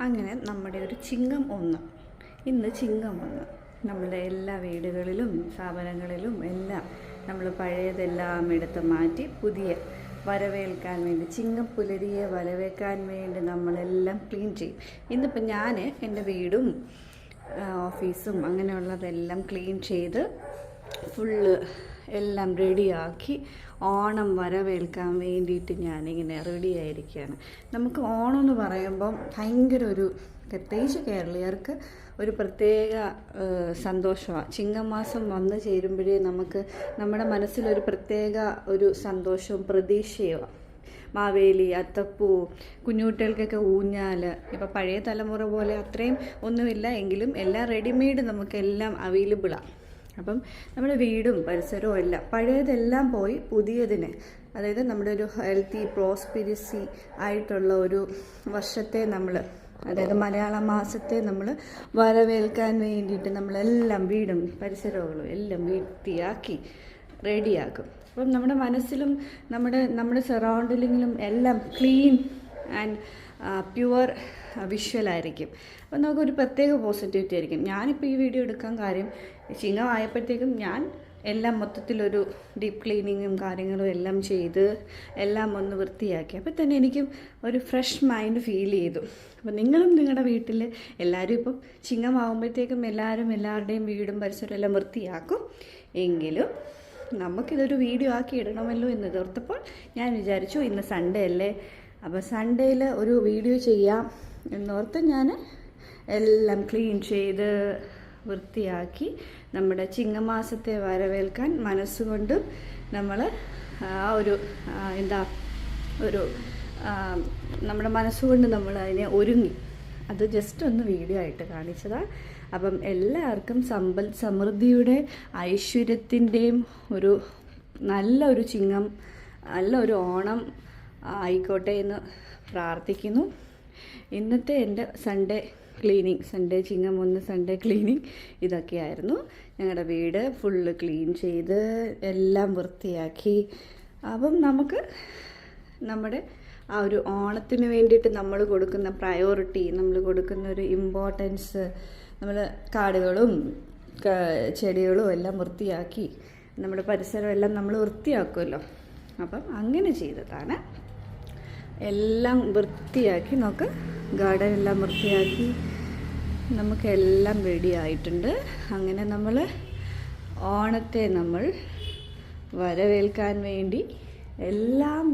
അങ്ങനെ നമ്മുടെ ഒരു ചിങ്ങം 1 ഇന്ന് ചിങ്ങം 1 നമ്മുടെ എല്ലാ വീടുകളിലും സ്ഥാപനങ്ങളിലും എല്ലാം നമ്മൾ പഴയതെല്ലാം എടുത്ത് മാറ്റി പുതിയ വരവേൽക്കാൻ വേണ്ടി ചിങ്ങം പുലരിയെ വരവേൽക്കാൻ വേണ്ടി നമ്മളെല്ലാം ക്ലീൻ ചെയ്യും. ഇന്നിപ്പോൾ ഞാൻ എൻ്റെ വീടും ഓഫീസും അങ്ങനെയുള്ളതെല്ലാം ക്ലീൻ ചെയ്ത് ഫുള്ള് എല്ലാം റെഡിയാക്കി ഓണം വരവേൽക്കാൻ വേണ്ടിയിട്ട് ഞാനിങ്ങനെ റെഡിയായിരിക്കുകയാണ്. നമുക്ക് ഓണം എന്ന് പറയുമ്പം ഭയങ്കര ഒരു പ്രത്യേകിച്ച് കേരളീയർക്ക് ഒരു പ്രത്യേക സന്തോഷമാണ്. ചിങ്ങമാസം വന്നു ചേരുമ്പോഴേ നമുക്ക് നമ്മുടെ മനസ്സിലൊരു പ്രത്യേക ഒരു സന്തോഷവും പ്രതീക്ഷയുമാണ്. മാവേലി, അത്തപ്പൂ, കുഞ്ഞുകുട്ടികൾക്കൊക്കെ ഊഞ്ഞാൽ. ഇപ്പം പഴയ തലമുറ പോലെ അത്രയും ഒന്നുമില്ല എങ്കിലും എല്ലാം റെഡിമെയ്ഡ് നമുക്കെല്ലാം അവൈലബിളാണ്. അപ്പം നമ്മുടെ വീടും പരിസരവും എല്ലാം പഴയതെല്ലാം പോയി പുതിയതിന്, അതായത് നമ്മുടെ ഒരു ഹെൽത്തി പ്രോസ്പിരിസി ആയിട്ടുള്ള ഒരു വർഷത്തെ നമ്മൾ, അതായത് മലയാള മാസത്തെ നമ്മൾ വരവേൽക്കാൻ വേണ്ടിയിട്ട് നമ്മളെല്ലാം വീടും പരിസരങ്ങളും എല്ലാം വൃത്തിയാക്കി റെഡിയാക്കും. അപ്പം നമ്മുടെ മനസ്സിലും നമ്മുടെ സറൗണ്ടിങ്ങിലും എല്ലാം ക്ലീൻ ആൻഡ് പ്യുവർ വിഷ്വലായിരിക്കും. അപ്പം നമുക്കൊരു പ്രത്യേക പോസിറ്റിവിറ്റി ആയിരിക്കും. ഞാനിപ്പോൾ ഈ വീഡിയോ എടുക്കാൻ കാര്യം ചിങ്ങമായപ്പോഴത്തേക്കും ഞാൻ എല്ലാം മൊത്തത്തിലൊരു ഡീപ്പ് ക്ലീനിങ്ങും കാര്യങ്ങളും എല്ലാം ചെയ്ത് എല്ലാം ഒന്ന് വൃത്തിയാക്കി. അപ്പോൾ തന്നെ എനിക്കും ഒരു ഫ്രഷ് മൈൻഡ് ഫീൽ ചെയ്തു. അപ്പോൾ നിങ്ങളും നിങ്ങളുടെ വീട്ടിൽ എല്ലാവരും ഇപ്പം ചിങ്ങമാകുമ്പോഴത്തേക്കും എല്ലാവരുടെയും വീടും പരിസരവും എല്ലാം വൃത്തിയാക്കും. എങ്കിലും നമുക്കിതൊരു വീഡിയോ ആക്കി ഇടണമല്ലോ എന്ന് ഓർത്തപ്പോൾ ഞാൻ വിചാരിച്ചു ഇന്ന് സൺഡേ അല്ലേ, അപ്പോൾ സൺഡേയിൽ ഒരു വീഡിയോ ചെയ്യാം എന്നോർത്ത് ഞാൻ എല്ലാം ക്ലീൻ ചെയ്ത് വൃത്തിയാക്കി നമ്മുടെ ചിങ്ങമാസത്തെ വരവേൽക്കാൻ മനസ്സുകൊണ്ടും നമ്മൾ നമ്മുടെ മനസ്സുകൊണ്ട് നമ്മൾ അതിനെ ഒരുങ്ങി. അത് ജസ്റ്റ് ഒന്ന് വീഡിയോ ആയിട്ട് കാണിച്ചതാണ്. അപ്പം എല്ലാവർക്കും സമ്പൽ സമൃദ്ധിയുടെ ഐശ്വര്യത്തിൻ്റെയും ഒരു നല്ലൊരു ചിങ്ങം, നല്ലൊരു ഓണം ആയിക്കോട്ടെ എന്ന് പ്രാർത്ഥിക്കുന്നു. ഇന്നത്തെ എൻ്റെ സൺഡേ ചിങ്ങം 1 സൺഡേ ക്ലീനിങ് ഇതൊക്കെയായിരുന്നു. ഞങ്ങളുടെ വീട് ഫുള്ള് ക്ലീൻ ചെയ്ത് എല്ലാം വൃത്തിയാക്കി. അപ്പം നമുക്ക് നമ്മുടെ ആ ഒരു ഓണത്തിന് വേണ്ടിയിട്ട് നമ്മൾ കൊടുക്കുന്ന പ്രയോറിറ്റി, നമ്മൾ കൊടുക്കുന്ന ഒരു ഇമ്പോർട്ടൻസ്, നമ്മൾ കാടുകളും ചെടികളും എല്ലാം വൃത്തിയാക്കി നമ്മുടെ പരിസരം എല്ലാം നമ്മൾ വൃത്തിയാക്കുമല്ലോ. അപ്പം അങ്ങനെ ചെയ്തതാണ്. എല്ലാം വൃത്തിയാക്കി നോക്ക്, ഗാർഡൻ എല്ലാം വൃത്തിയാക്കി നമുക്കെല്ലാം റെഡി ആയിട്ടുണ്ട്. അങ്ങനെ നമ്മൾ ഓണത്തെ നമ്മൾ വരവേൽക്കാൻ വേണ്ടി എല്ലാം